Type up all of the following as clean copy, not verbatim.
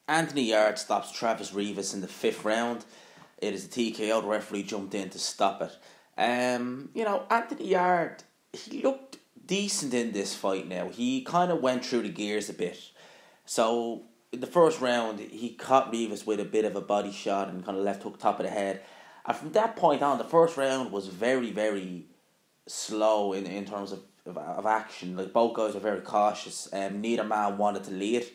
Anthony Yarde stops Travis Reeves in the 5th round. It is a TKO. The referee jumped in to stop it. Anthony Yarde, he looked decent in this fight now. He kind of went through the gears a bit. So, in the first round, he caught Reeves with a bit of a body shot and kind of left hook top of the head. And from that point on, the first round was very, very slow in terms of action. Like, both guys were very cautious. Neither man wanted to lead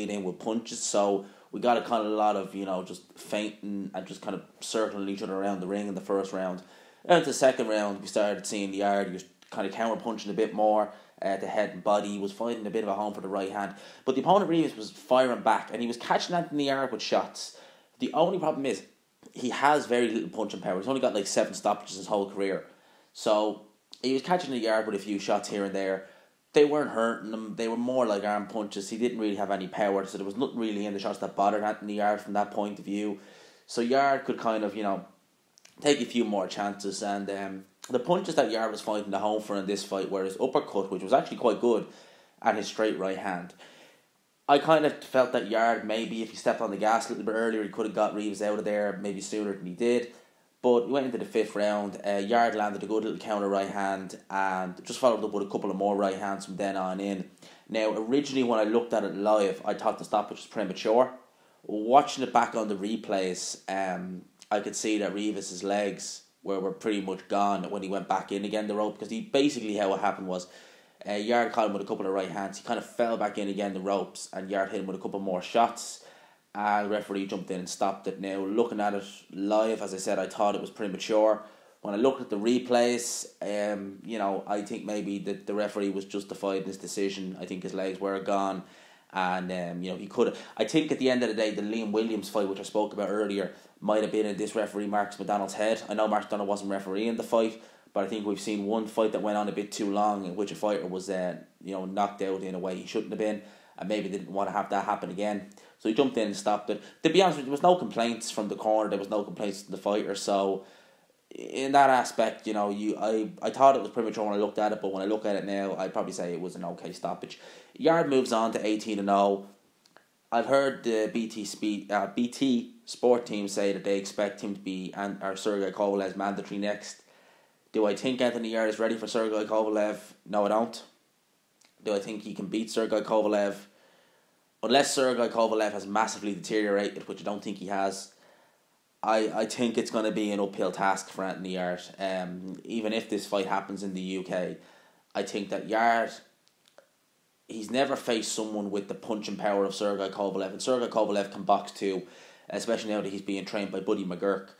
in with punches. So, we got a kind of a lot of, just feinting and just kind of circling each other around the ring in the first round. And in the second round, we started seeing the Yarde. He was kind of counter-punching a bit more. The head and body. He was finding a bit of a home for the right hand. But the opponent Reeves was firing back, and he was catching Anthony Yarde with shots. The only problem is, he has very little punching power. He's only got like 7 stoppages his whole career. So, he was catching the Yarde with a few shots here and there. They weren't hurting him. They were more like arm punches. He didn't really have any power, so there was nothing really in the shots that bothered Anthony Yarde from that point of view. So Yarde could kind of, take a few more chances. And the punches that Yarde was finding the home for in this fight were his uppercut, which was actually quite good, and his straight right hand. I kind of felt that Yarde, maybe if he stepped on the gas a little bit earlier, he could have got Reeves out of there maybe sooner than he did. But we went into the 5th round. Yarde landed a good little counter right hand and just followed up with a couple of more right hands from then on in. Now, originally when I looked at it live, I thought the stoppage was premature. Watching it back on the replays, I could see that Reeves' legs were pretty much gone when he went back in again the rope, because how what happened was Yarde caught him with a couple of right hands. He kind of fell back in again the ropes, and Yarde hit him with a couple more shots. And the referee jumped in and stopped it. Now, looking at it live, as I said, I thought it was premature. When I looked at the replays, I think maybe the referee was justified in his decision. I think his legs were gone. And, he could have... I think at the end of the day, the Liam Williams fight, which I spoke about earlier, might have been in this referee Marcus McDonald's head. I know Marcus McDonald wasn't refereeing the fight, but I think we've seen one fight that went on a bit too long in which a fighter was, knocked out in a way he shouldn't have been. And maybe didn't want to have that happen again. So he jumped in and stopped it. To be honest with you, there was no complaints from the corner. There was no complaints from the fighter. So, in that aspect, I thought it was premature when I looked at it. But when I look at it now, I'd probably say it was an okay stoppage. Yarde moves on to 18-0. I've heard the BT Sport team say that they expect him to be Sergey Kovalev's mandatory next. Do I think Anthony Yarde is ready for Sergey Kovalev? No, I don't. Do I think he can beat Sergey Kovalev? Unless Sergey Kovalev has massively deteriorated, which I don't think he has, I think it's going to be an uphill task for Anthony Yarde. Even if this fight happens in the UK, I think that Yarde, he's never faced someone with the punching power of Sergey Kovalev. And Sergey Kovalev can box too, especially now that he's being trained by Buddy McGurk.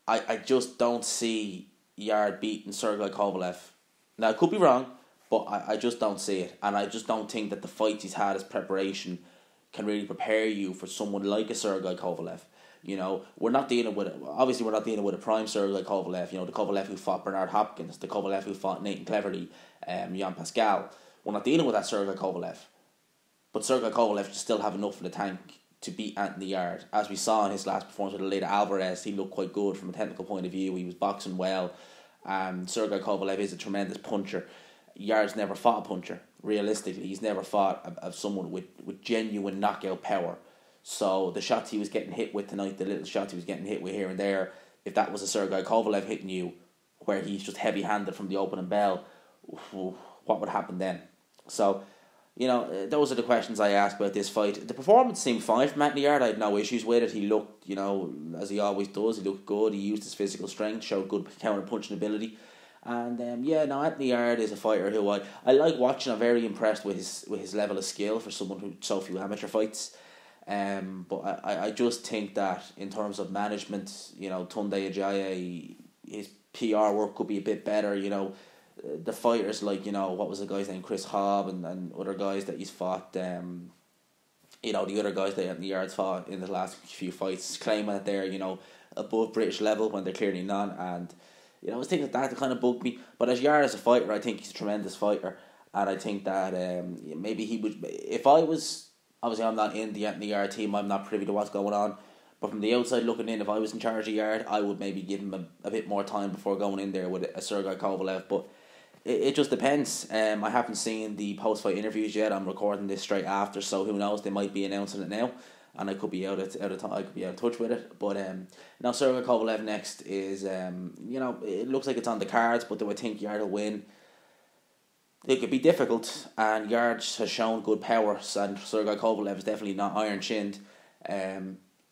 I just don't see Yarde beating Sergey Kovalev. Now, I could be wrong, but I just don't see it. And I just don't think that the fights he's had as preparation can really prepare you for someone like a Sergey Kovalev. We're not dealing with a prime Sergey Kovalev. The Kovalev who fought Bernard Hopkins, the Kovalev who fought Nathan Cleverly, Jan Pascal. We're not dealing with that Sergey Kovalev. But Sergey Kovalev should still have enough in the tank to beat Anthony Yarde. As we saw in his last performance with Almeida Alvarez, he looked quite good from a technical point of view. He was boxing well. Sergey Kovalev is a tremendous puncher. Yarde's never fought a puncher. Realistically, he's never fought of someone with genuine knockout power. So the shots he was getting hit with tonight, the little shots he was getting hit with here and there, if that was a Sergey Kovalev hitting you, where he's just heavy-handed from the opening bell, what would happen then? So, those are the questions I asked about this fight. The performance seemed fine from Anthony Yarde. I had no issues with it. He looked, as he always does, he looked good. He used his physical strength, showed good counter-punching ability. And Anthony Yarde is a fighter who I like watching. I'm very impressed with his level of skill for someone who so few amateur fights. But I just think that in terms of management, Tunde Ajayi, his PR work could be a bit better. The fighters like what was the guy's name, Chris Hobb and other guys that he's fought. The other guys that Anthony Yarde's fought in the last few fights, claiming that they're above British level when they're clearly not. And I was thinking that kind of bugged me. But as Yarde as a fighter, I think he's a tremendous fighter. And I think that maybe he would... If I was... Obviously, I'm not in the Anthony Yarde team. I'm not privy to what's going on. But from the outside looking in, if I was in charge of Yarde, I would maybe give him a bit more time before going in there with a Sergey Kovalev. But it just depends. I haven't seen the post-fight interviews yet. I'm recording this straight after, so who knows? They might be announcing it now, and I could be out of I could be out of touch with it. But now Sergey Kovalev next is it looks like it's on the cards, but do I think Yarde will win? It could be difficult, and Yarde has shown good power, and Sergey Kovalev is definitely not iron-chinned.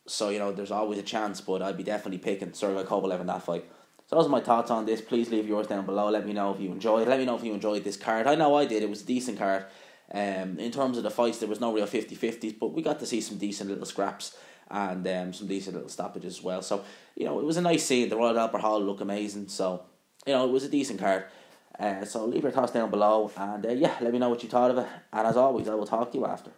So, there's always a chance, but I'd be definitely picking Sergey Kovalev in that fight. So those are my thoughts on this. Please leave yours down below. Let me know if you enjoyed it. Let me know if you enjoyed this card. I know I did. It was a decent card. In terms of the fights, there was no real 50-50s, but we got to see some decent little scraps and some decent little stoppages as well. So, it was a nice scene. The Royal Albert Hall looked amazing. So, it was a decent card. So leave your thoughts down below, and let me know what you thought of it. And as always, I will talk to you after.